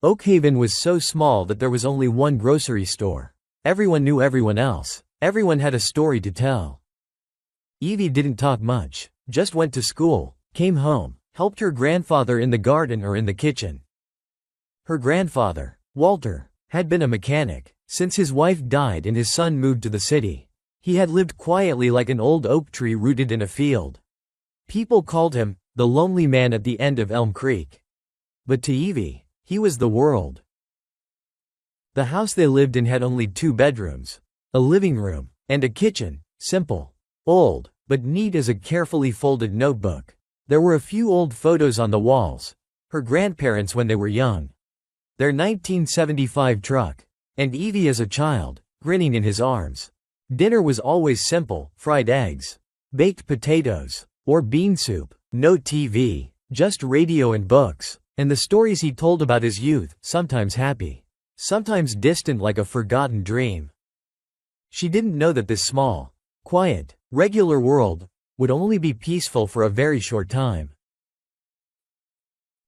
Oakhaven was so small that there was only one grocery store. Everyone knew everyone else. Everyone had a story to tell. Evie didn't talk much, just went to school, came home, helped her grandfather in the garden or in the kitchen. Her grandfather, Walter, had been a mechanic. Since his wife died and his son moved to the city, he had lived quietly like an old oak tree rooted in a field. People called him the lonely man at the end of Elm Creek. But to Evie, he was the world. The house they lived in had only 2 bedrooms, a living room, and a kitchen, simple, old, but neat as a carefully folded notebook. There were a few old photos on the walls, her grandparents when they were young, their 1975 truck, and Evie as a child, grinning in his arms. Dinner was always simple: fried eggs, baked potatoes, or bean soup. No TV, just radio and books, and the stories he told about his youth, sometimes happy, sometimes distant like a forgotten dream. She didn't know that this small, quiet, regular world would only be peaceful for a very short time.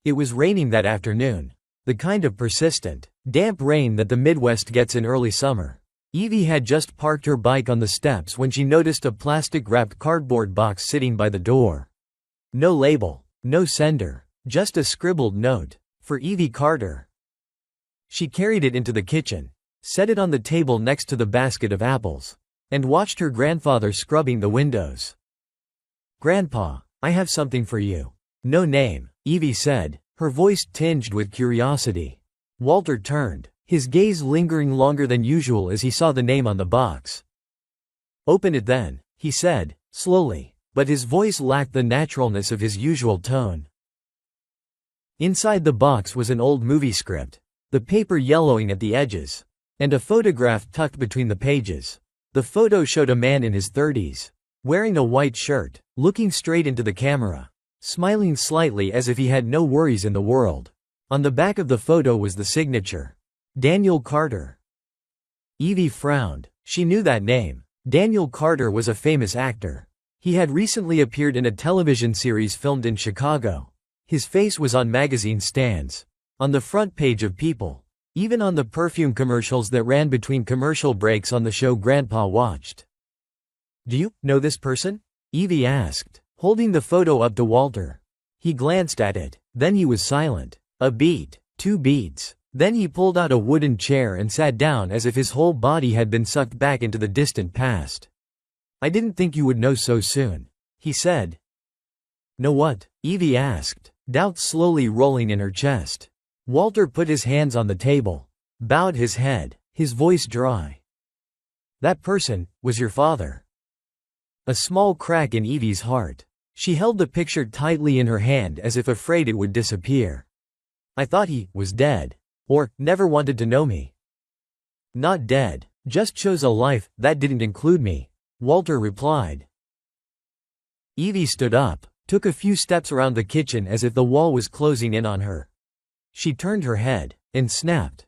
It was raining that afternoon, the kind of persistent, damp rain that the Midwest gets in early summer. Evie had just parked her bike on the steps when she noticed a plastic-wrapped cardboard box sitting by the door. No label, no sender, just a scribbled note, for Evie Carter. She carried it into the kitchen, set it on the table next to the basket of apples, and watched her grandfather scrubbing the windows. "Grandpa, I have something for you." "No name," Evie said, her voice tinged with curiosity. Walter turned, his gaze lingering longer than usual as he saw the name on the box. "Open it then," he said, slowly, but his voice lacked the naturalness of his usual tone. Inside the box was an old movie script, the paper yellowing at the edges, and a photograph tucked between the pages. The photo showed a man in his 30s, wearing a white shirt, looking straight into the camera, smiling slightly as if he had no worries in the world. On the back of the photo was the signature, Daniel Carter. Evie frowned. She knew that name. Daniel Carter was a famous actor. He had recently appeared in a television series filmed in Chicago. His face was on magazine stands, on the front page of People, even on the perfume commercials that ran between commercial breaks on the show Grandpa watched. "Do you know this person?" Evie asked, holding the photo up to Walter. He glanced at it, then he was silent. A beat, 2 beats. Then he pulled out a wooden chair and sat down as if his whole body had been sucked back into the distant past. "I didn't think you would know so soon," he said. "Know what?" Evie asked, doubt slowly rolling in her chest. Walter put his hands on the table, bowed his head, his voice dry. "That person was your father." A small crack in Evie's heart. She held the picture tightly in her hand as if afraid it would disappear. "I thought he was dead. Or never wanted to know me." "Not dead, just chose a life that didn't include me," Walter replied. Evie stood up, took a few steps around the kitchen as if the wall was closing in on her. She turned her head, and snapped.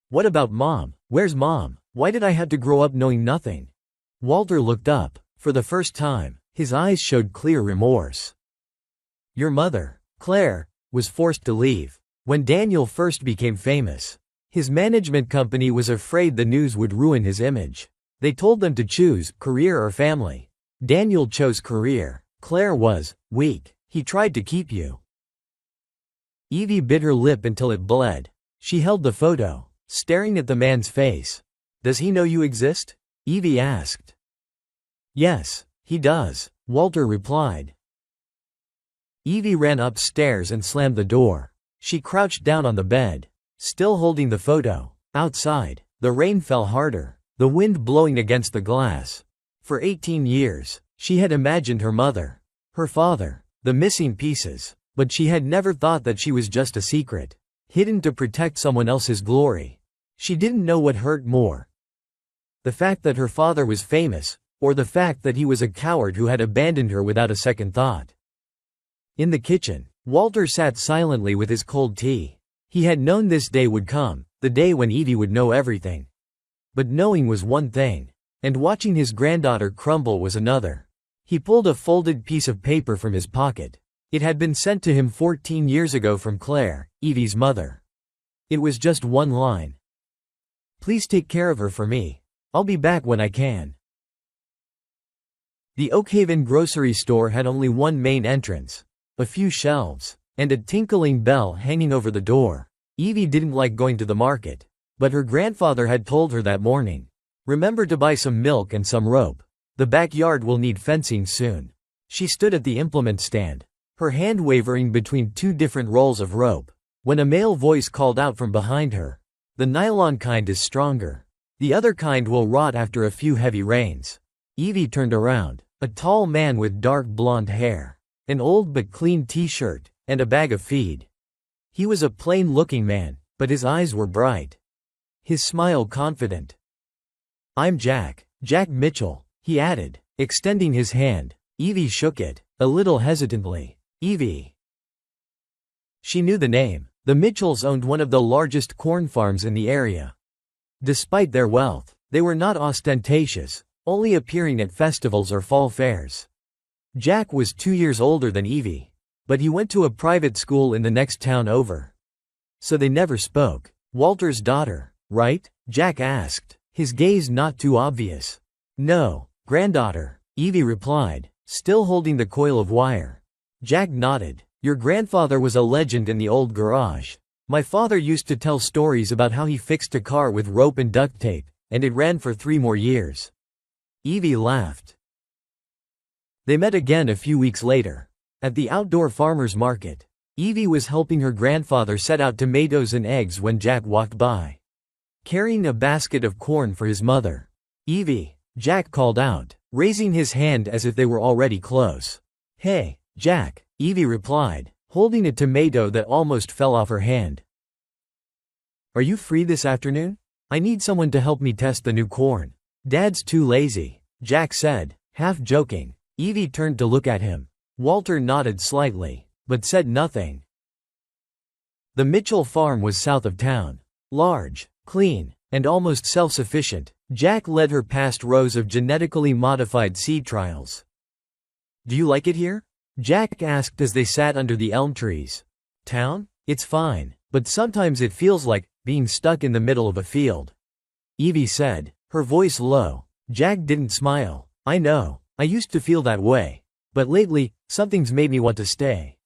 "What about Mom? Where's Mom? Why did I have to grow up knowing nothing?" Walter looked up. For the first time, his eyes showed clear remorse. "Your mother, Claire, was forced to leave. When Daniel first became famous, his management company was afraid the news would ruin his image. They told them to choose career or family. Daniel chose career. Claire was weak. He tried to keep you." Evie bit her lip until it bled. She held the photo, staring at the man's face. "Does he know you exist?" Evie asked. "Yes, he does," Walter replied. Evie ran upstairs and slammed the door. She crouched down on the bed, still holding the photo. Outside, the rain fell harder, the wind blowing against the glass. For 18 years, she had imagined her mother, her father, the missing pieces, but she had never thought that she was just a secret, hidden to protect someone else's glory. She didn't know what hurt more. The fact that her father was famous, or the fact that he was a coward who had abandoned her without a second thought. In the kitchen, Walter sat silently with his cold tea. He had known this day would come, the day when Evie would know everything. But knowing was one thing, and watching his granddaughter crumble was another. He pulled a folded piece of paper from his pocket. It had been sent to him 14 years ago from Claire, Evie's mother. It was just one line. "Please take care of her for me. I'll be back when I can." The Oakhaven grocery store had only one main entrance, a few shelves, and a tinkling bell hanging over the door. Evie didn't like going to the market, but her grandfather had told her that morning, "Remember to buy some milk and some rope. The backyard will need fencing soon." She stood at the implement stand, her hand wavering between two different rolls of rope, when a male voice called out from behind her, "The nylon kind is stronger. The other kind will rot after a few heavy rains." Evie turned around. A tall man with dark blonde hair, an old but clean t-shirt, and a bag of feed. He was a plain-looking man, but his eyes were bright. His smile confident. "I'm Jack Mitchell," he added, extending his hand. Evie shook it, a little hesitantly. "Evie." She knew the name. The Mitchells owned one of the largest corn farms in the area. Despite their wealth, they were not ostentatious, only appearing at festivals or fall fairs. Jack was 2 years older than Evie, but he went to a private school in the next town over. So they never spoke. "Walter's daughter, right?" Jack asked, his gaze not too obvious. "No, granddaughter," Evie replied, still holding the coil of wire. Jack nodded. "Your grandfather was a legend in the old garage. My father used to tell stories about how he fixed a car with rope and duct tape, and it ran for 3 more years." Evie laughed. They met again a few weeks later. At the outdoor farmer's market, Evie was helping her grandfather set out tomatoes and eggs when Jack walked by, carrying a basket of corn for his mother. "Evie," Jack called out, raising his hand as if they were already close. "Hey, Jack," Evie replied, holding a tomato that almost fell off her hand. "Are you free this afternoon? I need someone to help me test the new corn. Dad's too lazy," Jack said, half joking. Evie turned to look at him. Walter nodded slightly, but said nothing. The Mitchell farm was south of town. Large, clean, and almost self-sufficient, Jack led her past rows of genetically modified seed trials. "Do you like it here?" Jack asked as they sat under the elm trees. "Town? It's fine, but sometimes it feels like being stuck in the middle of a field," Evie said, her voice low. Jack didn't smile. "I know, I used to feel that way. But lately, something's made me want to stay."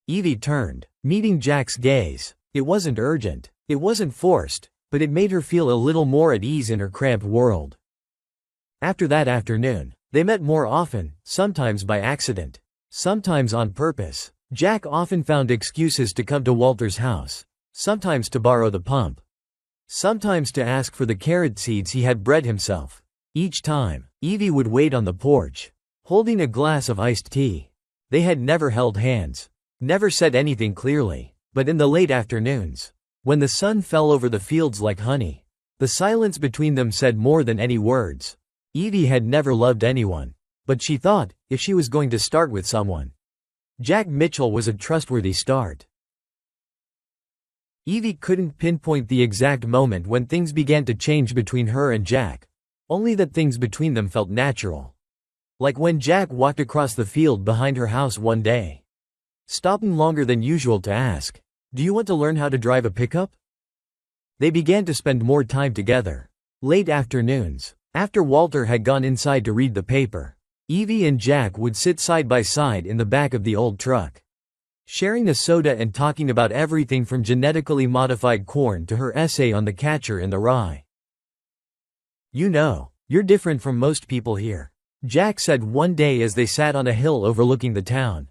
Evie turned, meeting Jack's gaze. It wasn't urgent, it wasn't forced, but it made her feel a little more at ease in her cramped world. After that afternoon, they met more often, sometimes by accident, sometimes on purpose. Jack often found excuses to come to Walter's house, sometimes to borrow the pump, sometimes to ask for the carrot seeds he had bred himself. Each time, Evie would wait on the porch, holding a glass of iced tea. They had never held hands, never said anything clearly, but in the late afternoons, when the sun fell over the fields like honey, the silence between them said more than any words. Evie had never loved anyone, but she thought, if she was going to start with someone, Jack Mitchell was a trustworthy start. Evie couldn't pinpoint the exact moment when things began to change between her and Jack, only that things between them felt natural. Like when Jack walked across the field behind her house one day, stopping longer than usual to ask, "Do you want to learn how to drive a pickup?" They began to spend more time together. Late afternoons, after Walter had gone inside to read the paper, Evie and Jack would sit side by side in the back of the old truck, sharing a soda and talking about everything from genetically modified corn to her essay on the catcher in the rye. "You know, you're different from most people here," Jack said one day as they sat on a hill overlooking the town.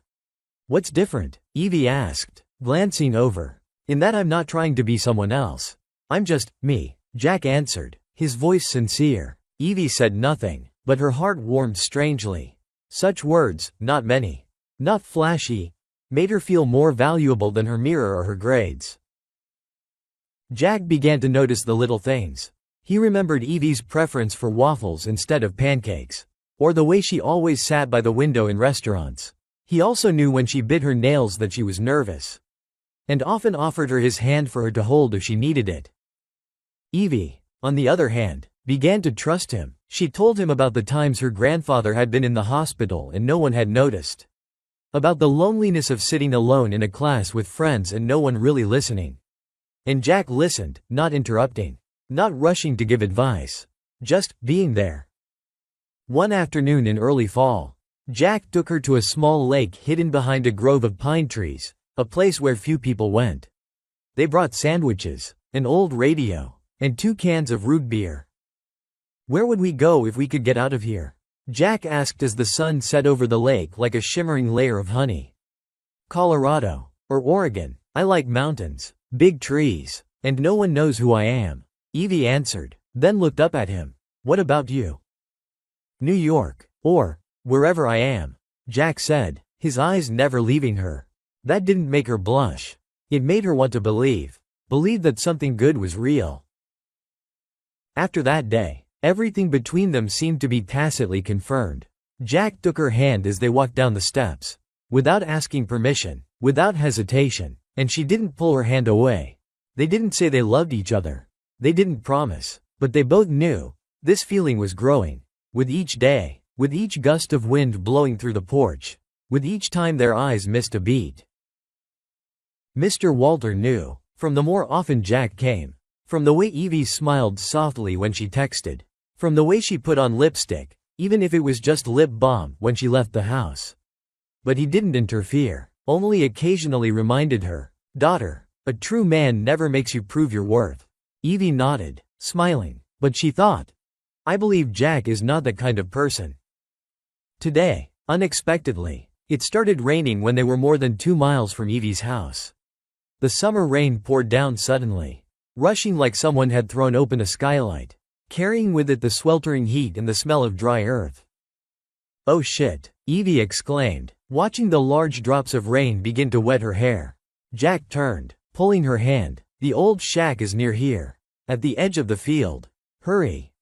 "What's different?" Evie asked, glancing over. "In that I'm not trying to be someone else. I'm just me," Jack answered, his voice sincere. Evie said nothing, but her heart warmed strangely. Such words, not many, not flashy, made her feel more valuable than her mirror or her grades. Jack began to notice the little things. He remembered Evie's preference for waffles instead of pancakes, or the way she always sat by the window in restaurants. He also knew when she bit her nails that she was nervous, and often offered her his hand for her to hold if she needed it. Evie, on the other hand, began to trust him. She told him about the times her grandfather had been in the hospital and no one had noticed, about the loneliness of sitting alone in a class with friends and no one really listening. And Jack listened, not interrupting, not rushing to give advice. Just being there. One afternoon in early fall, Jack took her to a small lake hidden behind a grove of pine trees, a place where few people went. They brought sandwiches, an old radio, and 2 cans of root beer. "Where would we go if we could get out of here?" Jack asked as the sun set over the lake like a shimmering layer of honey. "Colorado. Or Oregon. I like mountains, big trees, and no one knows who I am," Evie answered, then looked up at him. "What about you?" "New York. Or wherever I am," Jack said, his eyes never leaving her. That didn't make her blush. It made her want to believe that something good was real. After that day, everything between them seemed to be tacitly confirmed. Jack took her hand as they walked down the steps, without asking permission, without hesitation, and she didn't pull her hand away. They didn't say they loved each other. They didn't promise, but they both knew this feeling was growing. With each day, with each gust of wind blowing through the porch, with each time their eyes missed a beat. Mr. Walter knew, from the more often Jack came, from the way Evie smiled softly when she texted, from the way she put on lipstick, even if it was just lip balm, when she left the house. But he didn't interfere, only occasionally reminded her, "Daughter, a true man never makes you prove your worth." Evie nodded, smiling, but she thought, "I believe Jack is not that kind of person." Today, unexpectedly, it started raining when they were more than 2 miles from Evie's house. The summer rain poured down suddenly, rushing like someone had thrown open a skylight, carrying with it the sweltering heat and the smell of dry earth. "Oh shit," Evie exclaimed, watching the large drops of rain begin to wet her hair. Jack turned, pulling her hand. "The old shack is near here, at the edge of the field. Hurry."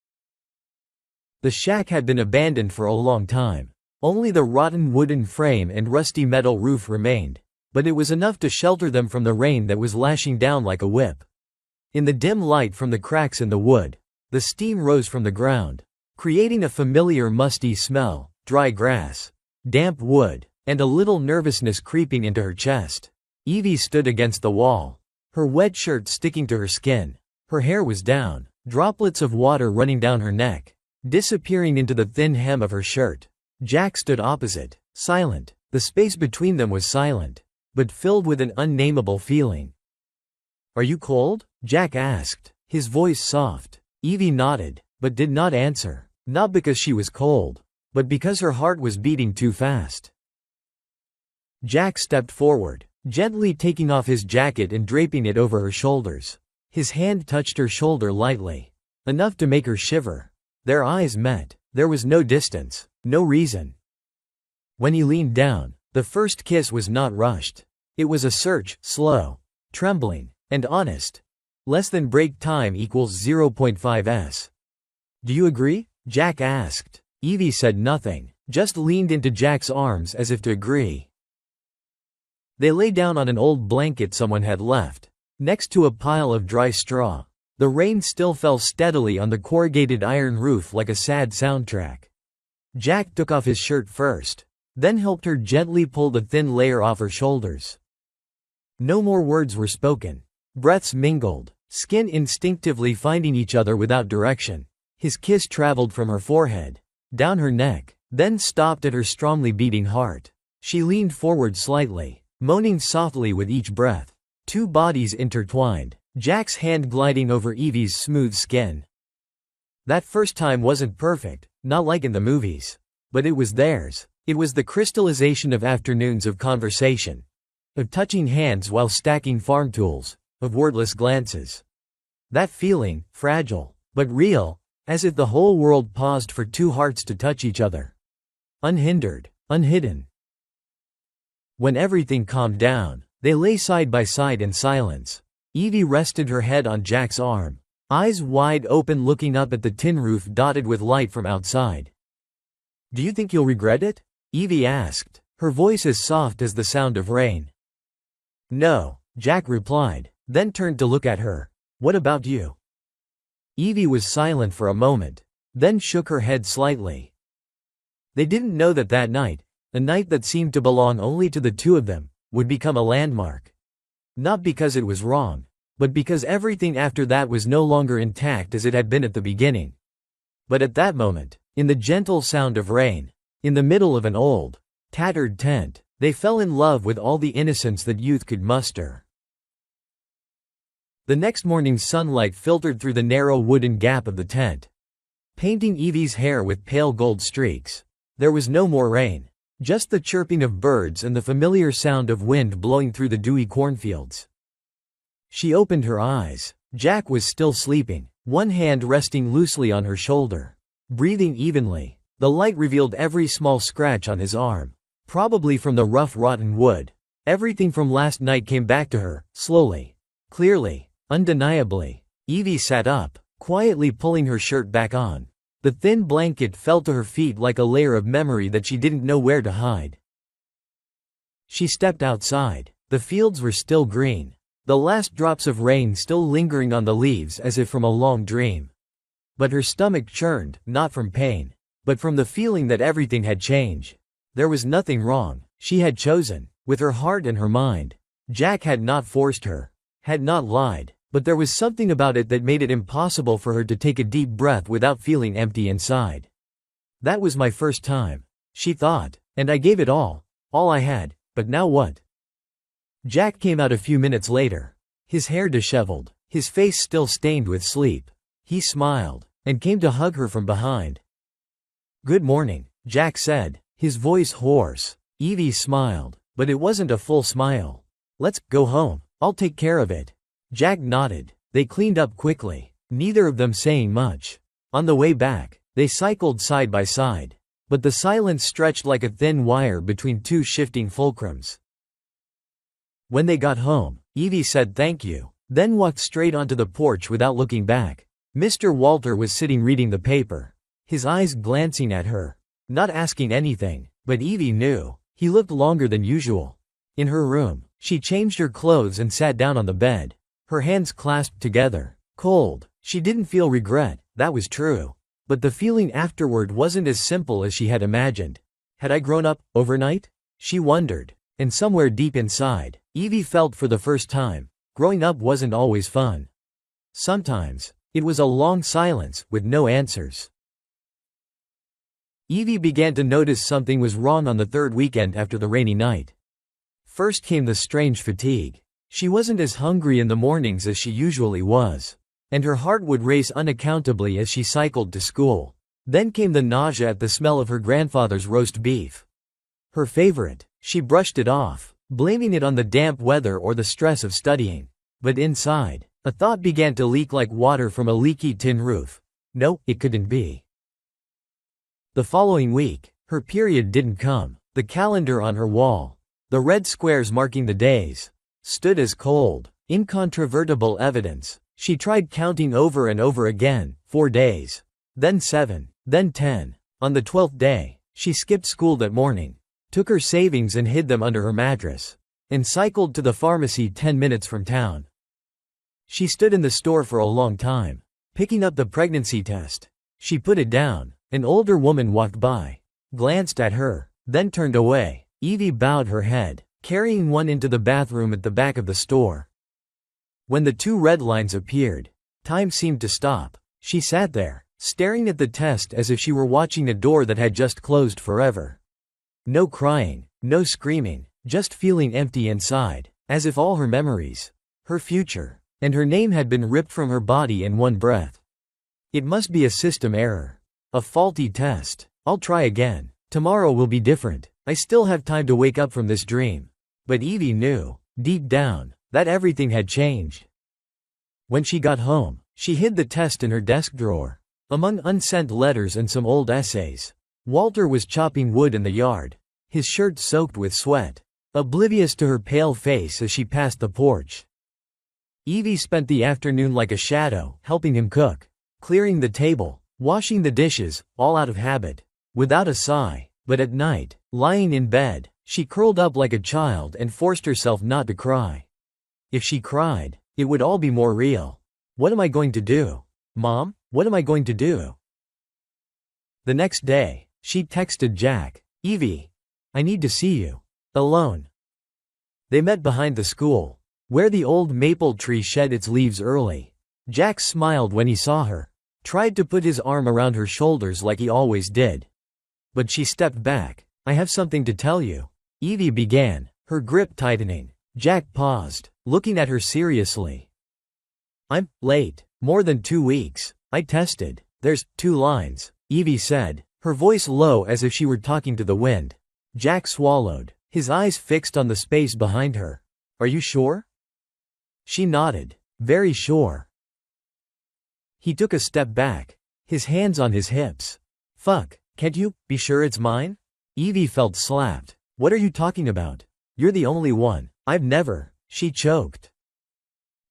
The shack had been abandoned for a long time. Only the rotten wooden frame and rusty metal roof remained, but it was enough to shelter them from the rain that was lashing down like a whip. In the dim light from the cracks in the wood, the steam rose from the ground, creating a familiar musty smell, dry grass, damp wood, and a little nervousness creeping into her chest. Evie stood against the wall, her wet shirt sticking to her skin. Her hair was down, droplets of water running down her neck, disappearing into the thin hem of her shirt. Jack stood opposite, silent. The space between them was silent, but filled with an unnameable feeling. "Are you cold?" Jack asked, his voice soft. Evie nodded, but did not answer, not because she was cold, but because her heart was beating too fast. Jack stepped forward, gently taking off his jacket and draping it over her shoulders. His hand touched her shoulder lightly, enough to make her shiver. Their eyes met. There was no distance, no reason. When he leaned down, the first kiss was not rushed. It was a search, slow, trembling, and honest. Less than break time equals 0.5s. "Do you agree?" Jack asked. Evie said nothing, just leaned into Jack's arms as if to agree. They lay down on an old blanket someone had left, next to a pile of dry straw. The rain still fell steadily on the corrugated iron roof like a sad soundtrack. Jack took off his shirt first, then helped her gently pull the thin layer off her shoulders. No more words were spoken. Breaths mingled, skin instinctively finding each other without direction. His kiss traveled from her forehead, down her neck, then stopped at her strongly beating heart. She leaned forward slightly, moaning softly with each breath. 2 bodies intertwined, Jack's hand gliding over Evie's smooth skin. That first time wasn't perfect, not like in the movies. But it was theirs. It was the crystallization of afternoons of conversation, of touching hands while stacking farm tools, of wordless glances. That feeling, fragile, but real, as if the whole world paused for 2 hearts to touch each other. Unhindered, unhidden. When everything calmed down, they lay side by side in silence. Evie rested her head on Jack's arm, eyes wide open looking up at the tin roof dotted with light from outside. "Do you think you'll regret it?" Evie asked, her voice as soft as the sound of rain. "No," Jack replied, then turned to look at her. "What about you?" Evie was silent for a moment, then shook her head slightly. They didn't know that that night, a night that seemed to belong only to the 2 of them, would become a landmark. Not because it was wrong, but because everything after that was no longer intact as it had been at the beginning. But at that moment, in the gentle sound of rain, in the middle of an old, tattered tent, they fell in love with all the innocence that youth could muster. The next morning's sunlight filtered through the narrow wooden gap of the tent, painting Evie's hair with pale gold streaks. There was no more rain, just the chirping of birds and the familiar sound of wind blowing through the dewy cornfields. She opened her eyes. Jack was still sleeping, one hand resting loosely on her shoulder, breathing evenly. The light revealed every small scratch on his arm, probably from the rough rotten wood. Everything from last night came back to her, slowly, clearly, undeniably. Evie sat up, quietly pulling her shirt back on. The thin blanket fell to her feet like a layer of memory that she didn't know where to hide. She stepped outside. The fields were still green, the last drops of rain still lingering on the leaves as if from a long dream. But her stomach churned, not from pain, but from the feeling that everything had changed. There was nothing wrong. She had chosen, with her heart and her mind. Jack had not forced her, had not lied, but there was something about it that made it impossible for her to take a deep breath without feeling empty inside. That was my first time, she thought, and I gave it all I had, but now what? Jack came out a few minutes later, his hair disheveled, his face still stained with sleep. He smiled, and came to hug her from behind. "Good morning," Jack said, his voice hoarse. Evie smiled, but it wasn't a full smile. "Let's go home, I'll take care of it." Jack nodded. They cleaned up quickly, neither of them saying much. On the way back, they cycled side by side, but the silence stretched like a thin wire between two shifting fulcrums. When they got home, Evie said thank you, then walked straight onto the porch without looking back. Mr. Walter was sitting reading the paper, his eyes glancing at her, not asking anything, but Evie knew. He looked longer than usual. In her room, she changed her clothes and sat down on the bed, her hands clasped together, cold. She didn't feel regret, that was true. But the feeling afterward wasn't as simple as she had imagined. Had I grown up overnight? She wondered. And somewhere deep inside, Evie felt for the first time, growing up wasn't always fun. Sometimes, it was a long silence with no answers. Evie began to notice something was wrong on the third weekend after the rainy night. First came the strange fatigue. She wasn't as hungry in the mornings as she usually was, and her heart would race unaccountably as she cycled to school. Then came the nausea at the smell of her grandfather's roast beef. Her favorite. She brushed it off, blaming it on the damp weather or the stress of studying. But inside, a thought began to leak like water from a leaky tin roof. No, it couldn't be. The following week, her period didn't come. The calendar on her wall, the red squares marking the days, stood as cold, incontrovertible evidence. She tried counting over and over again, 4 days, then 7, then 10. On the 12th day, she skipped school that morning, took her savings and hid them under her mattress, and cycled to the pharmacy 10 minutes from town. She stood in the store for a long time, picking up the pregnancy test. She put it down. An older woman walked by, glanced at her, then turned away. Evie bowed her head, carrying one into the bathroom at the back of the store. When the 2 red lines appeared, time seemed to stop. She sat there, staring at the test as if she were watching a door that had just closed forever. No crying, no screaming, just feeling empty inside, as if all her memories, her future, and her name had been ripped from her body in one breath. It must be a system error. A faulty test. I'll try again. Tomorrow will be different. I still have time to wake up from this dream. But Evie knew, deep down, that everything had changed. When she got home, she hid the test in her desk drawer, among unsent letters and some old essays. Walter was chopping wood in the yard, his shirt soaked with sweat, oblivious to her pale face as she passed the porch. Evie spent the afternoon like a shadow, helping him cook, clearing the table, washing the dishes, all out of habit, without a sigh. But at night, lying in bed, she curled up like a child and forced herself not to cry. If she cried, it would all be more real. What am I going to do? Mom, what am I going to do? The next day, she texted Jack, "Evie, I need to see you. Alone." They met behind the school, where the old maple tree shed its leaves early. Jack smiled when he saw her, tried to put his arm around her shoulders like he always did. But she stepped back. "I have something to tell you," Evie began, her grip tightening. Jack paused, looking at her seriously. "I'm late. More than 2 weeks. I tested. There's 2 lines," Evie said, her voice low as if she were talking to the wind. Jack swallowed, his eyes fixed on the space behind her. "Are you sure?" She nodded. "Very sure." He took a step back, his hands on his hips. "Fuck, can't you be sure it's mine?" Evie felt slapped. "What are you talking about? You're the only one. I've never," she choked.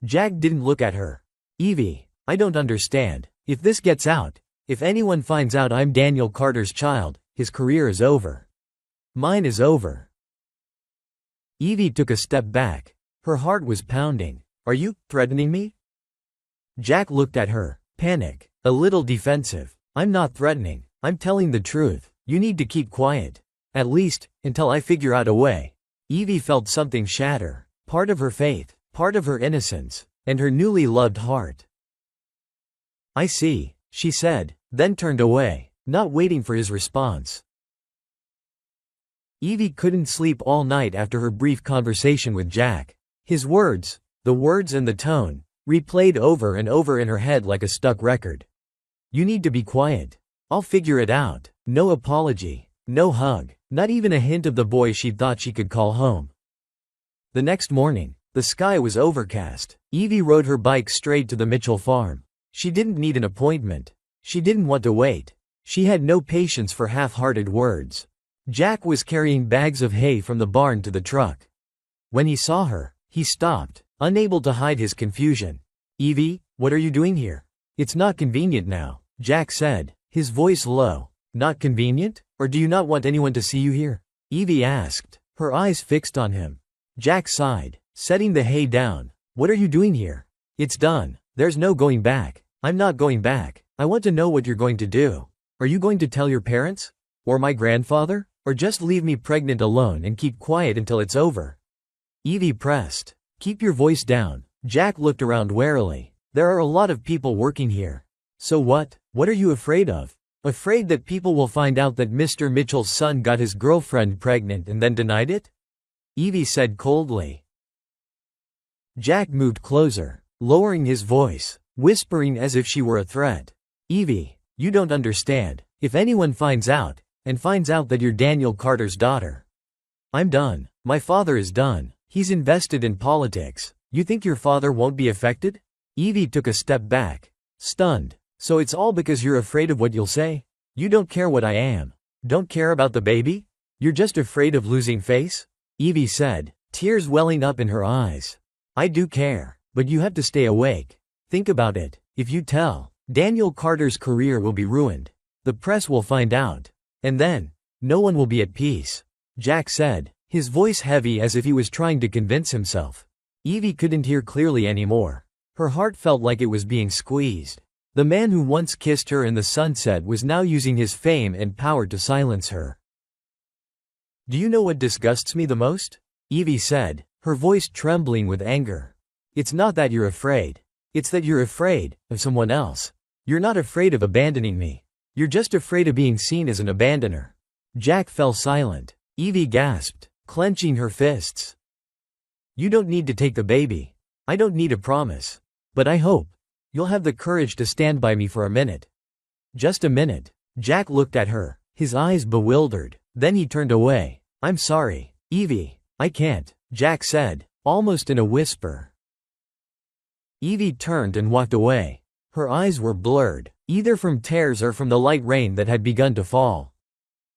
Jack didn't look at her. "Evie, I don't understand. If this gets out, if anyone finds out I'm Daniel Carter's child, his career is over. Mine is over." Evie took a step back. Her heart was pounding. "Are you threatening me?" Jack looked at her, panic, a little defensive. "I'm not threatening. I'm telling the truth. You need to keep quiet. At least, until I figure out a way." Evie felt something shatter. Part of her faith, part of her innocence, and her newly loved heart. "I see," she said, then turned away, not waiting for his response. Evie couldn't sleep all night after her brief conversation with Jack. His words, the words and the tone, replayed over and over in her head like a stuck record. "You need to be quiet. I'll figure it out." No apology, no hug, not even a hint of the boy she thought she could call home. The next morning, the sky was overcast. Evie rode her bike straight to the Mitchell farm. She didn't need an appointment. She didn't want to wait. She had no patience for half-hearted words. Jack was carrying bags of hay from the barn to the truck. When he saw her, he stopped, unable to hide his confusion. "Evie, what are you doing here?" "It's not convenient now," Jack said, his voice low. "Not convenient? Or do you not want anyone to see you here?" Evie asked, her eyes fixed on him. Jack sighed, setting the hay down. "What are you doing here? It's done. There's no going back." "I'm not going back. I want to know what you're going to do. Are you going to tell your parents? Or my grandfather? Or just leave me pregnant alone and keep quiet until it's over?" Evie pressed. "Keep your voice down." Jack looked around warily. "There are a lot of people working here. So what? What are you afraid of? Afraid that people will find out that Mr. Mitchell's son got his girlfriend pregnant and then denied it?" Evie said coldly. Jack moved closer, lowering his voice, whispering as if she were a threat. "Evie, you don't understand. If anyone finds out that you're Daniel Carter's daughter, I'm done. My father is done. He's invested in politics. You think your father won't be affected?" Evie took a step back, stunned. "So it's all because you're afraid of what you'll say? You don't care what I am? Don't care about the baby? You're just afraid of losing face?" Evie said, tears welling up in her eyes. "I do care, but you have to stay awake. Think about it. If you tell, Daniel Carter's career will be ruined. The press will find out. And then, no one will be at peace." Jack said, his voice heavy as if he was trying to convince himself. Evie couldn't hear clearly anymore. Her heart felt like it was being squeezed. The man who once kissed her in the sunset was now using his fame and power to silence her. "Do you know what disgusts me the most?" Evie said, her voice trembling with anger. "It's not that you're afraid. It's that you're afraid of someone else. You're not afraid of abandoning me. You're just afraid of being seen as an abandoner." Jack fell silent. Evie gasped, clenching her fists. "You don't need to take the baby. I don't need a promise. But I hope you'll have the courage to stand by me for a minute." "Just a minute." Jack looked at her, his eyes bewildered. Then he turned away. "I'm sorry, Evie. I can't," Jack said, almost in a whisper. Evie turned and walked away. Her eyes were blurred, either from tears or from the light rain that had begun to fall.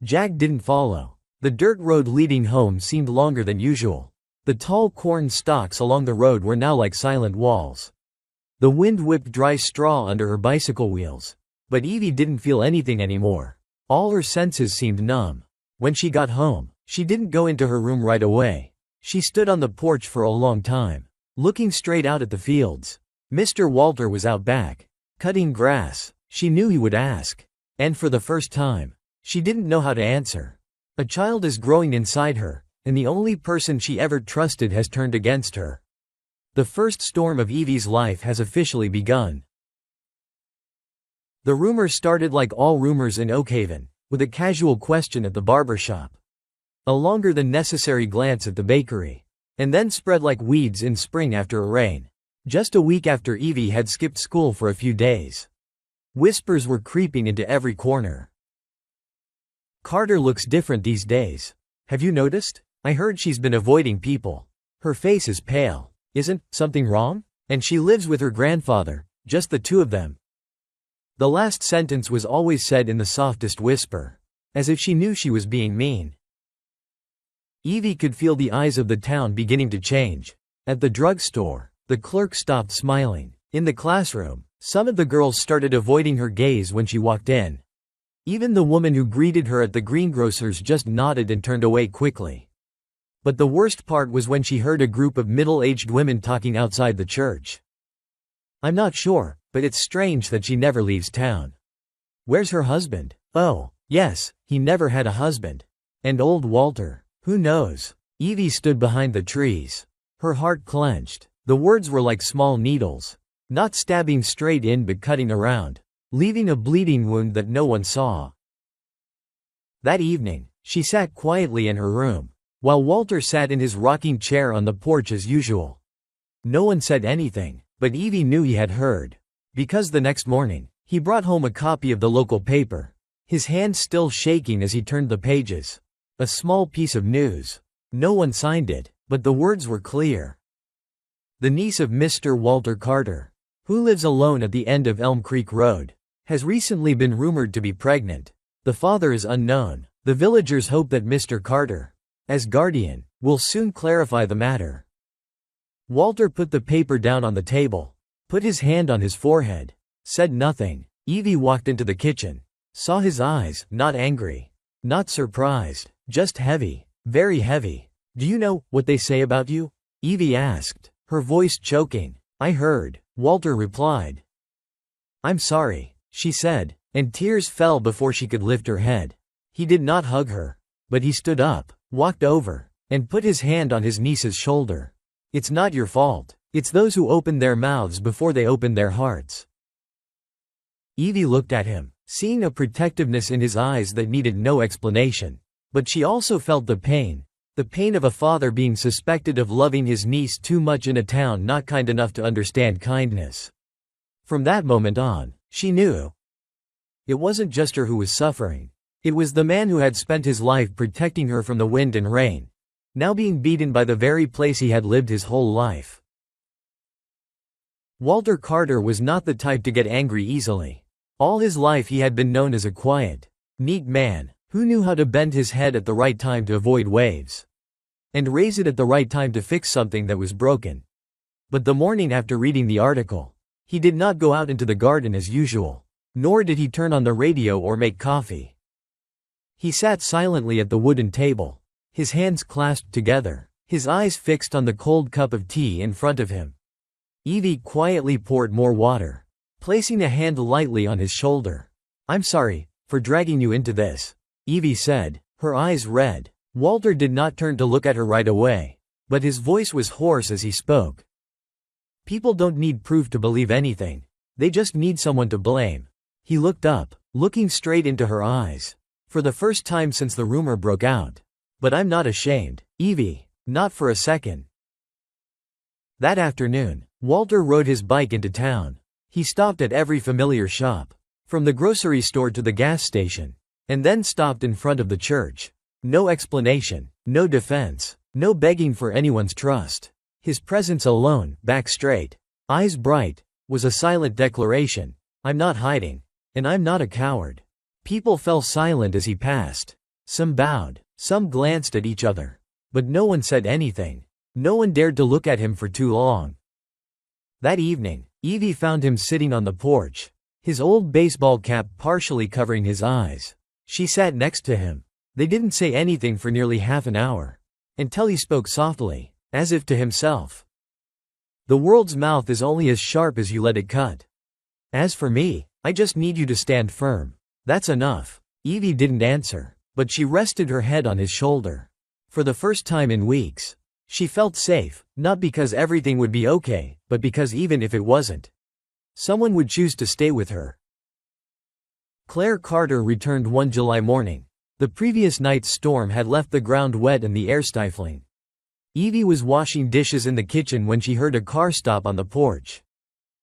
Jack didn't follow. The dirt road leading home seemed longer than usual. The tall corn stalks along the road were now like silent walls. The wind whipped dry straw under her bicycle wheels. But Evie didn't feel anything anymore. All her senses seemed numb. When she got home, she didn't go into her room right away. She stood on the porch for a long time, looking straight out at the fields. Mr. Walter was out back, cutting grass. She knew he would ask. And for the first time, she didn't know how to answer. A child is growing inside her, and the only person she ever trusted has turned against her. The first storm of Evie's life has officially begun. The rumor started like all rumors in Oakhaven, with a casual question at the barber shop, a longer than necessary glance at the bakery, and then spread like weeds in spring after a rain. Just a week after Evie had skipped school for a few days. Whispers were creeping into every corner. Carter looks different these days. Have you noticed? I heard she's been avoiding people. Her face is pale. Isn't something wrong? And she lives with her grandfather, just the two of them. The last sentence was always said in the softest whisper, as if she knew she was being mean. Evie could feel the eyes of the town beginning to change. At the drugstore, the clerk stopped smiling. In the classroom, some of the girls started avoiding her gaze when she walked in. Even the woman who greeted her at the greengrocer's just nodded and turned away quickly. But the worst part was when she heard a group of middle-aged women talking outside the church. I'm not sure, but it's strange that she never leaves town. Where's her husband? Oh, yes, he never had a husband. And old Walter, who knows? Evie stood behind the trees. Her heart clenched. The words were like small needles, not stabbing straight in but cutting around, leaving a bleeding wound that no one saw. That evening, she sat quietly in her room, while Walter sat in his rocking chair on the porch as usual. No one said anything, but Evie knew he had heard, because the next morning, he brought home a copy of the local paper, his hand still shaking as he turned the pages. A small piece of news. No one signed it, but the words were clear. The niece of Mr. Walter Carter, who lives alone at the end of Elm Creek Road, has recently been rumored to be pregnant. The father is unknown. The villagers hope that Mr. Carter, as guardian, will soon clarify the matter. Walter put the paper down on the table, put his hand on his forehead, said nothing. Evie walked into the kitchen, saw his eyes, not angry, not surprised, just heavy, very heavy. Do you know what they say about you? Evie asked, her voice choking. I heard, Walter replied. I'm sorry, she said, and tears fell before she could lift her head. He did not hug her, but he stood up, walked over, and put his hand on his niece's shoulder. It's not your fault. It's those who open their mouths before they open their hearts. Evie looked at him, seeing a protectiveness in his eyes that needed no explanation. But she also felt the pain of a father being suspected of loving his niece too much in a town not kind enough to understand kindness. From that moment on, she knew. It wasn't just her who was suffering. It was the man who had spent his life protecting her from the wind and rain, now being beaten by the very place he had lived his whole life. Walter Carter was not the type to get angry easily. All his life he had been known as a quiet, neat man, who knew how to bend his head at the right time to avoid waves, and raise it at the right time to fix something that was broken. But the morning after reading the article, he did not go out into the garden as usual, nor did he turn on the radio or make coffee. He sat silently at the wooden table, his hands clasped together, his eyes fixed on the cold cup of tea in front of him. Evie quietly poured more water, placing a hand lightly on his shoulder. I'm sorry for dragging you into this, Evie said, her eyes red. Walter did not turn to look at her right away, but his voice was hoarse as he spoke. People don't need proof to believe anything. They just need someone to blame. He looked up, looking straight into her eyes. For the first time since the rumor broke out. But I'm not ashamed, Evie, not for a second. That afternoon, Walter rode his bike into town. He stopped at every familiar shop, from the grocery store to the gas station, and then stopped in front of the church. No explanation, no defense, no begging for anyone's trust. His presence alone, back straight, eyes bright, was a silent declaration. I'm not hiding, and I'm not a coward. People fell silent as he passed. Some bowed, some glanced at each other, but no one said anything. No one dared to look at him for too long. That evening, Evie found him sitting on the porch, his old baseball cap partially covering his eyes. She sat next to him. They didn't say anything for nearly half an hour, until he spoke softly, as if to himself. The world's mouth is only as sharp as you let it cut. As for me, I just need you to stand firm. That's enough. Evie didn't answer, but she rested her head on his shoulder. For the first time in weeks, She felt safe, not because everything would be okay, but because even if it wasn't, someone would choose to stay with her. Claire Carter returned one July morning. The previous night's storm had left the ground wet and the air stifling. Evie was washing dishes in the kitchen when she heard a car stop on the porch.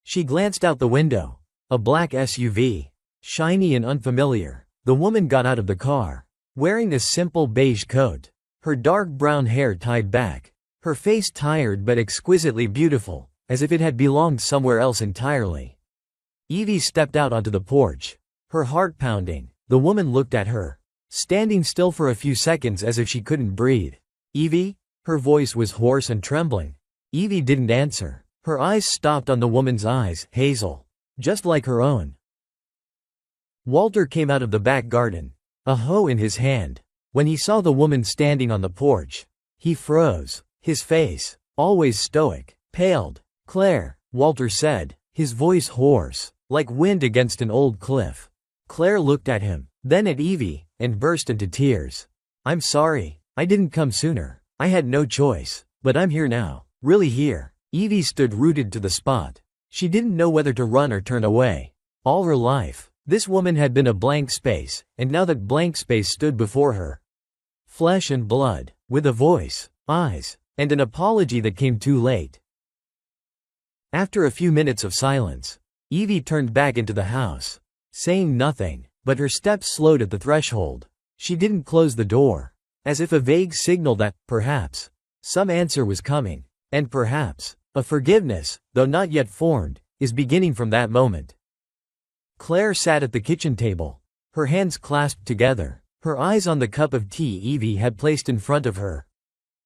She glanced out the window. A black SUV. Shiny and unfamiliar. The woman got out of the car, wearing a simple beige coat. Her dark brown hair tied back. Her face tired but exquisitely beautiful, as if it had belonged somewhere else entirely. Evie stepped out onto the porch, her heart pounding. The woman looked at her, standing still for a few seconds as if she couldn't breathe. "Evie?" Her voice was hoarse and trembling. Evie didn't answer. Her eyes stopped on the woman's eyes, hazel, just like her own. Walter came out of the back garden, a hoe in his hand. When he saw the woman standing on the porch, he froze. His face, always stoic, paled. "Claire," Walter said, his voice hoarse, like wind against an old cliff. Claire looked at him, then at Evie, and burst into tears. "I'm sorry. I didn't come sooner. I had no choice. But I'm here now. Really here." Evie stood rooted to the spot. She didn't know whether to run or turn away. All her life, this woman had been a blank space, and now that blank space stood before her. Flesh and blood, with a voice, eyes, and an apology that came too late. After a few minutes of silence, Evie turned back into the house, saying nothing, but her steps slowed at the threshold. She didn't close the door, as if a vague signal that, perhaps, some answer was coming, and perhaps, a forgiveness, though not yet formed, is beginning from that moment. Claire sat at the kitchen table, her hands clasped together, her eyes on the cup of tea Evie had placed in front of her.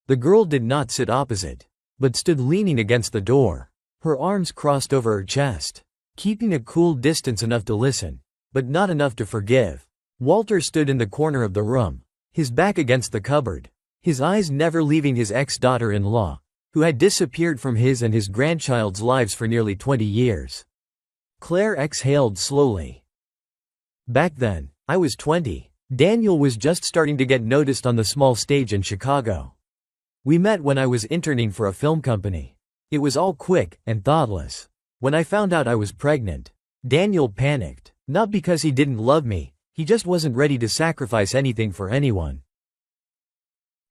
The girl did not sit opposite, but stood leaning against the door, her arms crossed over her chest, keeping a cool distance enough to listen, but not enough to forgive. Walter stood in the corner of the room, his back against the cupboard, his eyes never leaving his ex-daughter-in-law, who had disappeared from his and his grandchild's lives for nearly 20 years. Claire exhaled slowly. "Back then, I was 20. Daniel was just starting to get noticed on the small stage in Chicago. We met when I was interning for a film company. It was all quick and thoughtless. When I found out I was pregnant, Daniel panicked, not because he didn't love me, he just wasn't ready to sacrifice anything for anyone."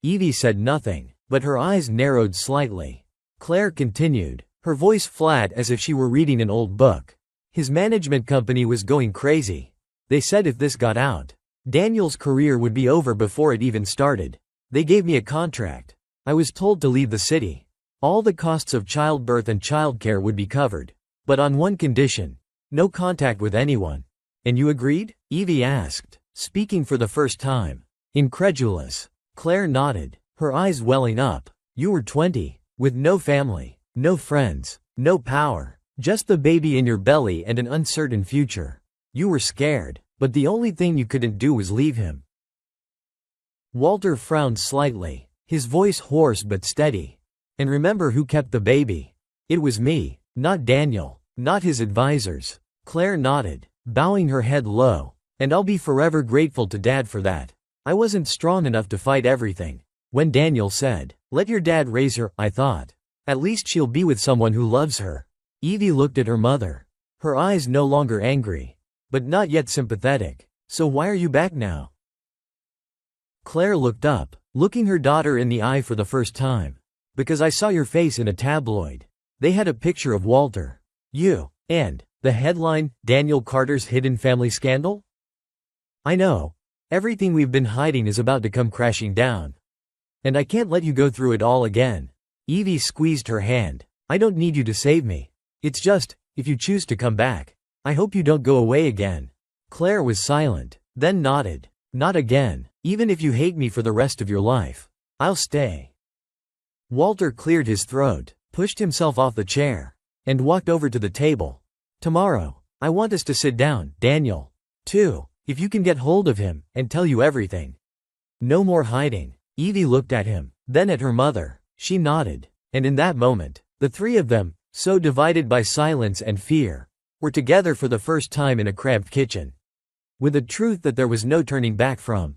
Evie said nothing, but her eyes narrowed slightly. Claire continued, her voice flat as if she were reading an old book. "His management company was going crazy. They said if this got out, Daniel's career would be over before it even started. They gave me a contract. I was told to leave the city. All the costs of childbirth and childcare would be covered. But on one condition. No contact with anyone." "And you agreed?" Evie asked, speaking for the first time. Incredulous. Claire nodded, her eyes welling up. "You were 20, with no family, no friends, no power, just the baby in your belly and an uncertain future. You were scared, but the only thing you couldn't do was leave him." Walter frowned slightly, his voice hoarse but steady. "And remember who kept the baby? It was me, not Daniel, not his advisors." Claire nodded, bowing her head low. "And I'll be forever grateful to Dad for that. I wasn't strong enough to fight everything. When Daniel said, 'Let your dad raise her,' I thought, at least she'll be with someone who loves her." Evie looked at her mother, her eyes no longer angry, but not yet sympathetic. "So why are you back now?" Claire looked up, looking her daughter in the eye for the first time. "Because I saw your face in a tabloid. They had a picture of Walter, you, and the headline, 'Daniel Carter's Hidden Family Scandal?' I know. Everything we've been hiding is about to come crashing down. And I can't let you go through it all again." Evie squeezed her hand. "I don't need you to save me. It's just, if you choose to come back, I hope you don't go away again." Claire was silent, then nodded. "Not again. Even if you hate me for the rest of your life, I'll stay." Walter cleared his throat, pushed himself off the chair, and walked over to the table. "Tomorrow, I want us to sit down, Daniel, too, if you can get hold of him, and tell you everything. No more hiding." Evie looked at him, then at her mother. She nodded, and in that moment, the three of them, so divided by silence and fear, were together for the first time in a cramped kitchen, with a truth that there was no turning back from.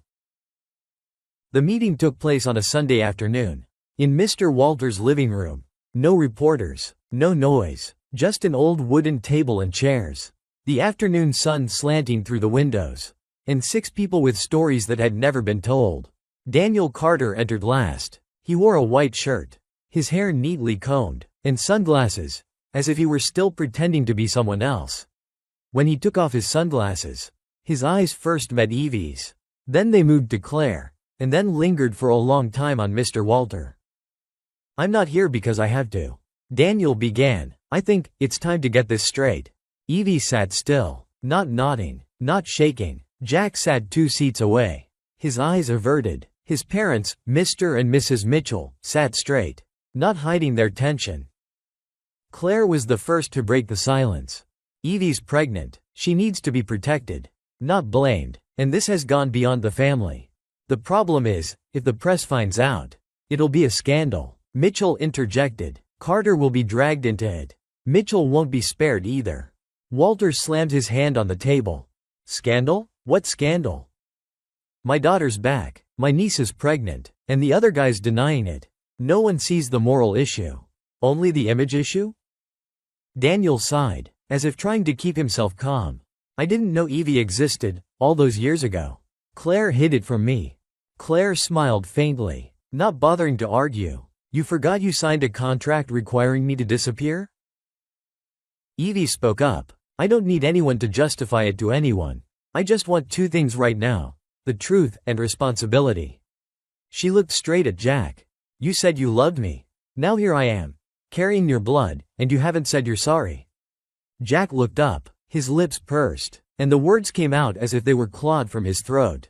The meeting took place on a Sunday afternoon. In Mr. Walter's living room. No reporters, no noise, just an old wooden table and chairs. The afternoon sun slanting through the windows. And 6 people with stories that had never been told. Daniel Carter entered last. He wore a white shirt, his hair neatly combed, and sunglasses, as if he were still pretending to be someone else. When he took off his sunglasses, his eyes first met Evie's. Then they moved to Claire, and then lingered for a long time on Mr. Walter. "I'm not here because I have to," Daniel began. "I think it's time to get this straight." Evie sat still, not nodding, not shaking. Jack sat 2 seats away, his eyes averted. His parents, Mr. and Mrs. Mitchell, sat straight, not hiding their tension. Claire was the first to break the silence. "Evie's pregnant. She needs to be protected, not blamed, and this has gone beyond the family. The problem is, if the press finds out, it'll be a scandal." Mitchell interjected. "Carter will be dragged into it. Mitchell won't be spared either." Walter slammed his hand on the table. "Scandal? What scandal? My daughter's back, my niece is pregnant, and the other guy's denying it. No one sees the moral issue. Only the image issue?" Daniel sighed, as if trying to keep himself calm. "I didn't know Evie existed, all those years ago. Claire hid it from me." Claire smiled faintly, not bothering to argue. "You forgot you signed a contract requiring me to disappear?" Evie spoke up. "I don't need anyone to justify it to anyone. I just want 2 things right now. The truth and responsibility." She looked straight at Jack. "You said you loved me. Now here I am, carrying your blood, and you haven't said you're sorry." Jack looked up, his lips pursed, and the words came out as if they were clawed from his throat.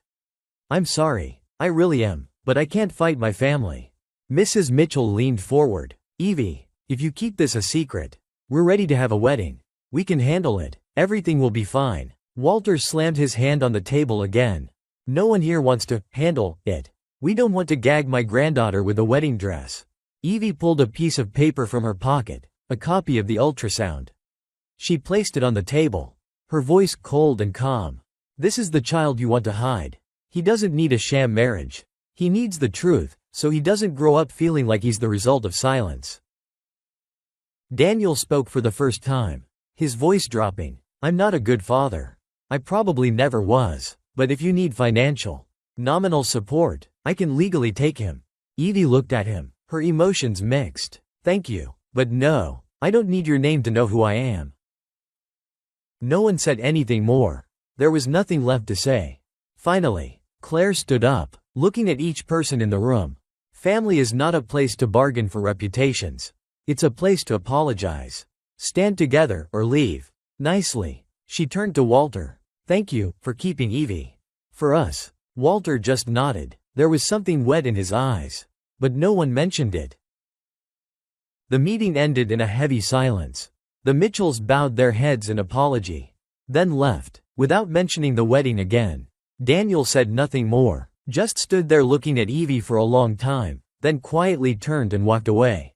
"I'm sorry, I really am, but I can't fight my family." Mrs. Mitchell leaned forward. "Evie, if you keep this a secret, we're ready to have a wedding. We can handle it. Everything will be fine." Walter slammed his hand on the table again. "No one here wants to handle it. We don't want to gag my granddaughter with a wedding dress." Evie pulled a piece of paper from her pocket, a copy of the ultrasound. She placed it on the table, her voice cold and calm. "This is the child you want to hide. He doesn't need a sham marriage. He needs the truth, so he doesn't grow up feeling like he's the result of silence." Daniel spoke for the first time, his voice dropping. "I'm not a good father. I probably never was, but if you need financial, nominal support, I can legally take him." Evie looked at him, her emotions mixed. "Thank you, but no, I don't need your name to know who I am." No one said anything more. There was nothing left to say. Finally, Claire stood up, looking at each person in the room. "Family is not a place to bargain for reputations. It's a place to apologize. Stand together or leave. Nicely." She turned to Walter. "Thank you for keeping Evie for us." Walter just nodded. There was something wet in his eyes, but no one mentioned it. The meeting ended in a heavy silence. The Mitchells bowed their heads in apology, then left, without mentioning the wedding again. Daniel said nothing more, just stood there looking at Evie for a long time, then quietly turned and walked away.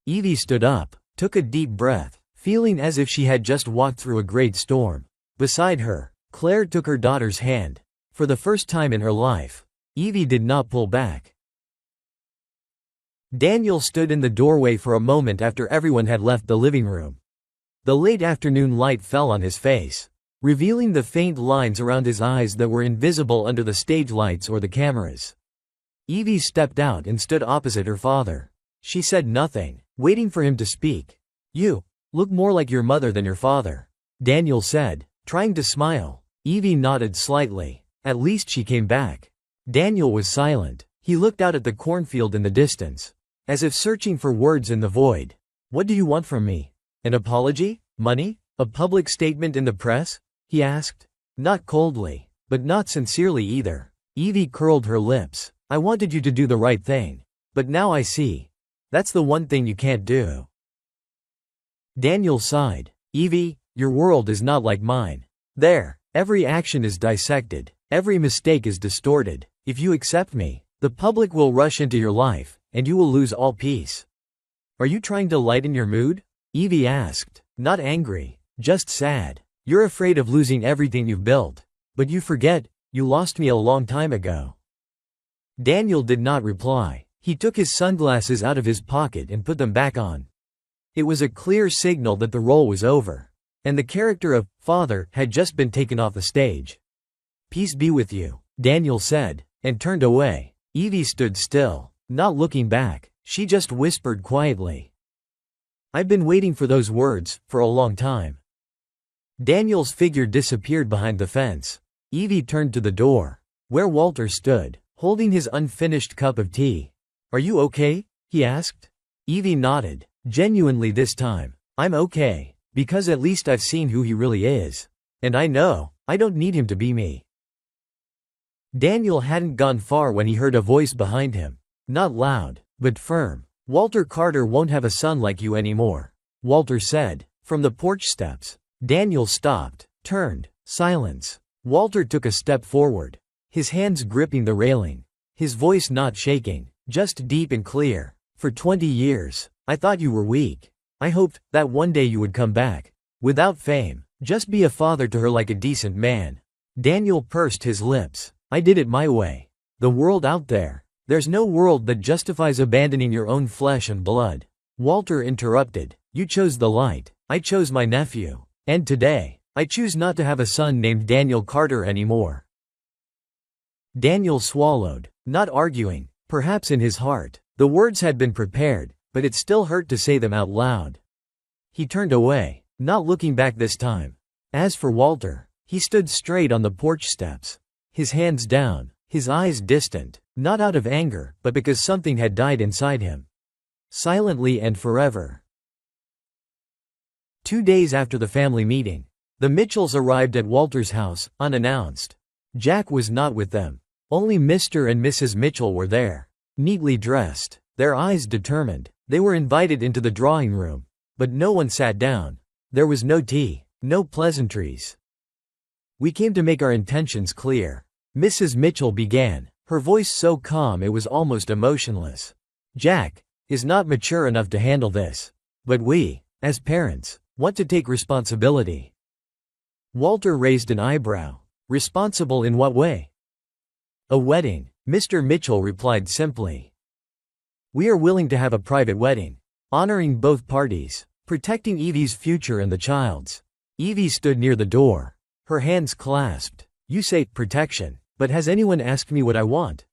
Evie stood up, took a deep breath, feeling as if she had just walked through a great storm. Beside her, Claire took her daughter's hand. For the first time in her life, Evie did not pull back. Daniel stood in the doorway for a moment after everyone had left the living room. The late afternoon light fell on his face, revealing the faint lines around his eyes that were invisible under the stage lights or the cameras. Evie stepped out and stood opposite her father. She said nothing, waiting for him to speak. "You look more like your mother than your father," Daniel said, trying to smile. Evie nodded slightly. At least she came back. Daniel was silent. He looked out at the cornfield in the distance, as if searching for words in the void. "What do you want from me? An apology? Money? A public statement in the press?" he asked. Not coldly, but not sincerely either. Evie curled her lips. "I wanted you to do the right thing. But now I see. That's the one thing you can't do." Daniel sighed. "Evie, your world is not like mine. There, every action is dissected. Every mistake is distorted. If you accept me, the public will rush into your life, and you will lose all peace." "Are you trying to lighten your mood?" Evie asked. Not angry, just sad. "You're afraid of losing everything you've built. But you forget, you lost me a long time ago." Daniel did not reply. He took his sunglasses out of his pocket and put them back on. It was a clear signal that the role was over, and the character of father had just been taken off the stage. "Peace be with you," Daniel said, and turned away. Evie stood still, not looking back. She just whispered quietly, "I've been waiting for those words for a long time." Daniel's figure disappeared behind the fence. Evie turned to the door, where Walter stood, holding his unfinished cup of tea. "Are you okay?" he asked. Evie nodded, genuinely this time. "I'm okay, because at least I've seen who he really is. And I know, I don't need him to be me." Daniel hadn't gone far when he heard a voice behind him. Not loud, but firm. "Walter Carter won't have a son like you anymore," Walter said, from the porch steps. Daniel stopped, turned. Silence. Walter took a step forward, his hands gripping the railing, his voice not shaking, just deep and clear. "For 20 years, I thought you were weak. I hoped that one day you would come back. Without fame, just be a father to her like a decent man." Daniel pursed his lips. "I did it my way. The world out there, there's no world that justifies abandoning your own flesh and blood." Walter interrupted. "You chose the light. I chose my nephew. And today, I choose not to have a son named Daniel Carter anymore." Daniel swallowed, not arguing, perhaps in his heart. The words had been prepared, but it still hurt to say them out loud. He turned away, not looking back this time. As for Walter, he stood straight on the porch steps, his hands down, his eyes distant, not out of anger, but because something had died inside him. Silently and forever. 2 days after the family meeting, the Mitchells arrived at Walter's house, unannounced. Jack was not with them. Only Mr. and Mrs. Mitchell were there, neatly dressed, their eyes determined. They were invited into the drawing room, but no one sat down. There was no tea, no pleasantries. "We came to make our intentions clear," Mrs. Mitchell began, her voice so calm it was almost emotionless. "Jack is not mature enough to handle this. But we, as parents, want to take responsibility." Walter raised an eyebrow. "Responsible in what way?" "A wedding," Mr. Mitchell replied simply. "We are willing to have a private wedding, honoring both parties, protecting Evie's future and the child's." Evie stood near the door, her hands clasped. "You say protection, but has anyone asked me what I want?"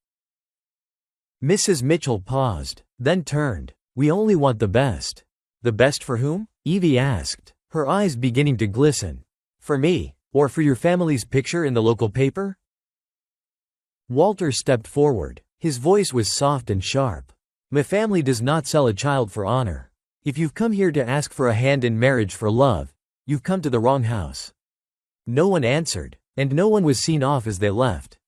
Mrs. Mitchell paused, then turned. "We only want the best." "The best for whom?" Evie asked, her eyes beginning to glisten. "For me, or for your family's picture in the local paper?" Walter stepped forward, his voice was soft and sharp. "My family does not sell a child for honor. If you've come here to ask for a hand in marriage for love, you've come to the wrong house." No one answered, and no one was seen off as they left.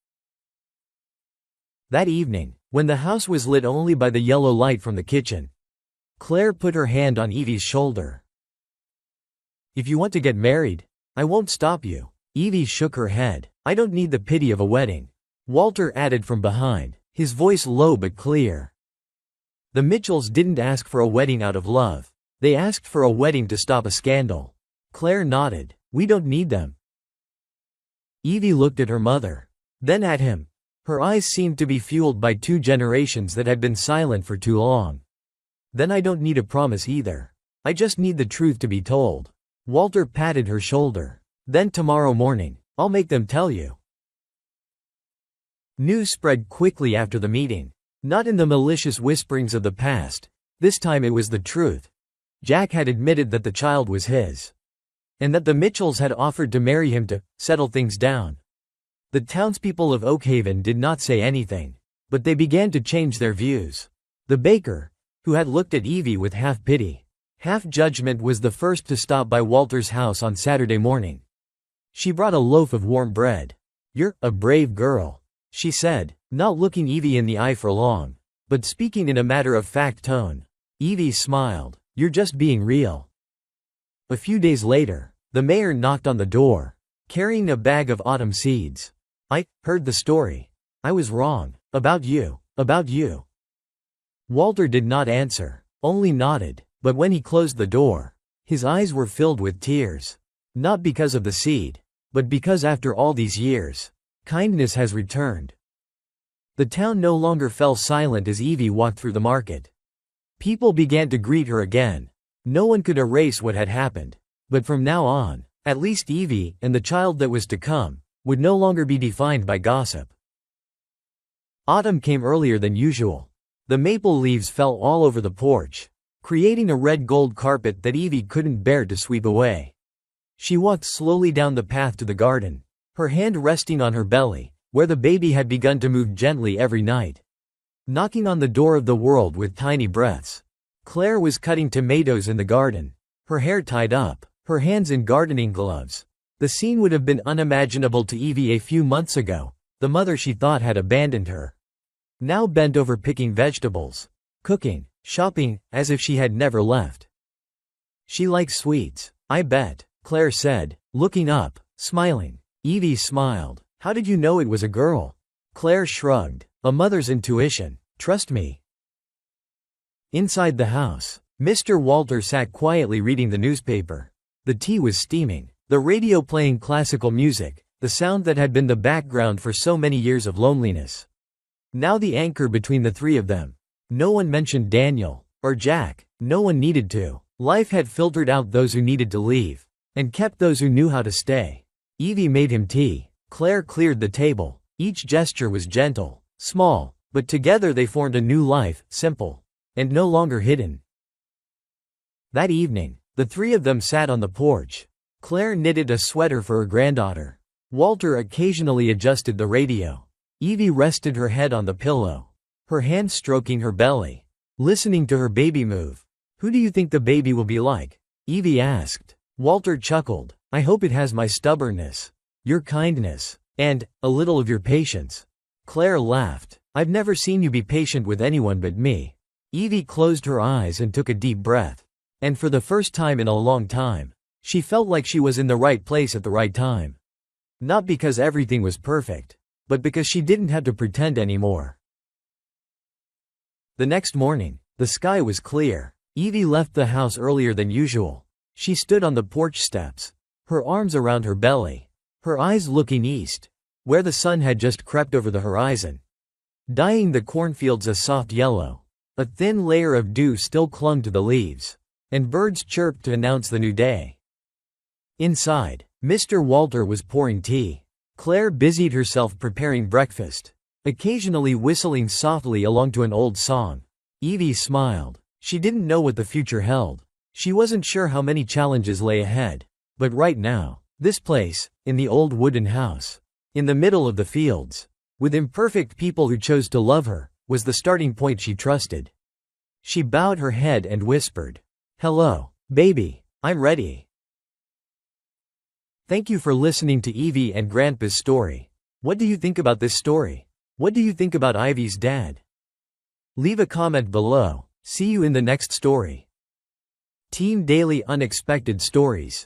That evening, when the house was lit only by the yellow light from the kitchen, Claire put her hand on Evie's shoulder. "If you want to get married, I won't stop you." Evie shook her head. "I don't need the pity of a wedding." Walter added from behind, his voice low but clear. "The Mitchells didn't ask for a wedding out of love. They asked for a wedding to stop a scandal." Claire nodded. "We don't need them." Evie looked at her mother, then at him. Her eyes seemed to be fueled by 2 generations that had been silent for too long. "Then I don't need a promise either. I just need the truth to be told." Walter patted her shoulder. "Then tomorrow morning, I'll make them tell you." News spread quickly after the meeting. Not in the malicious whisperings of the past. This time it was the truth. Jack had admitted that the child was his, and that the Mitchells had offered to marry him to settle things down. The townspeople of Oakhaven did not say anything, but they began to change their views. The baker, who had looked at Evie with half pity, half judgment, was the first to stop by Walter's house on Saturday morning. She brought a loaf of warm bread. "You're a brave girl," she said, not looking Evie in the eye for long, but speaking in a matter-of-fact tone. Evie smiled. "You're just being real." A few days later, the mayor knocked on the door, carrying a bag of autumn seeds. "I heard the story. I was wrong. About you. About you." Walter did not answer, only nodded, but when he closed the door, his eyes were filled with tears. Not because of the seed, but because after all these years, kindness has returned. The town no longer fell silent as Evie walked through the market. People began to greet her again. No one could erase what had happened. But from now on, at least Evie, and the child that was to come, would no longer be defined by gossip. Autumn came earlier than usual. The maple leaves fell all over the porch, creating a red-gold carpet that Evie couldn't bear to sweep away. She walked slowly down the path to the garden, her hand resting on her belly, where the baby had begun to move gently every night. Knocking on the door of the world with tiny breaths. Claire was cutting tomatoes in the garden, her hair tied up, her hands in gardening gloves. The scene would have been unimaginable to Evie a few months ago. The mother she thought had abandoned her now bent over picking vegetables, cooking, shopping, as if she had never left. She likes sweets, I bet, Claire said, looking up, smiling. Evie smiled. How did you know it was a girl? Claire shrugged. A mother's intuition, trust me. Inside the house, Mr. Walter sat quietly reading the newspaper. The tea was steaming, the radio playing classical music, the sound that had been the background for so many years of loneliness. Now the anchor between the three of them. No one mentioned Daniel, or Jack, no one needed to. Life had filtered out those who needed to leave, and kept those who knew how to stay. Evie made him tea. Claire cleared the table. Each gesture was gentle, small, but together they formed a new life, simple, and no longer hidden. That evening, the three of them sat on the porch. Claire knitted a sweater for her granddaughter. Walter occasionally adjusted the radio. Evie rested her head on the pillow, her hand stroking her belly, listening to her baby move. Who do you think the baby will be like? Evie asked. Walter chuckled. I hope it has my stubbornness, your kindness, and a little of your patience. Claire laughed. I've never seen you be patient with anyone but me. Evie closed her eyes and took a deep breath. And for the first time in a long time, she felt like she was in the right place at the right time. Not because everything was perfect, but because she didn't have to pretend anymore. The next morning, the sky was clear. Evie left the house earlier than usual. She stood on the porch steps, her arms around her belly, her eyes looking east, where the sun had just crept over the horizon, dyeing the cornfields a soft yellow. A thin layer of dew still clung to the leaves, and birds chirped to announce the new day. Inside, Mr. Walter was pouring tea. Claire busied herself preparing breakfast, occasionally whistling softly along to an old song. Evie smiled. She didn't know what the future held. She wasn't sure how many challenges lay ahead. But right now, this place, in the old wooden house, in the middle of the fields, with imperfect people who chose to love her, was the starting point she trusted. She bowed her head and whispered, "Hello, baby, I'm ready." Thank you for listening to Evie and Grandpa's story. What do you think about this story? What do you think about Ivy's dad? Leave a comment below. See you in the next story. Team Daily Unexpected Stories.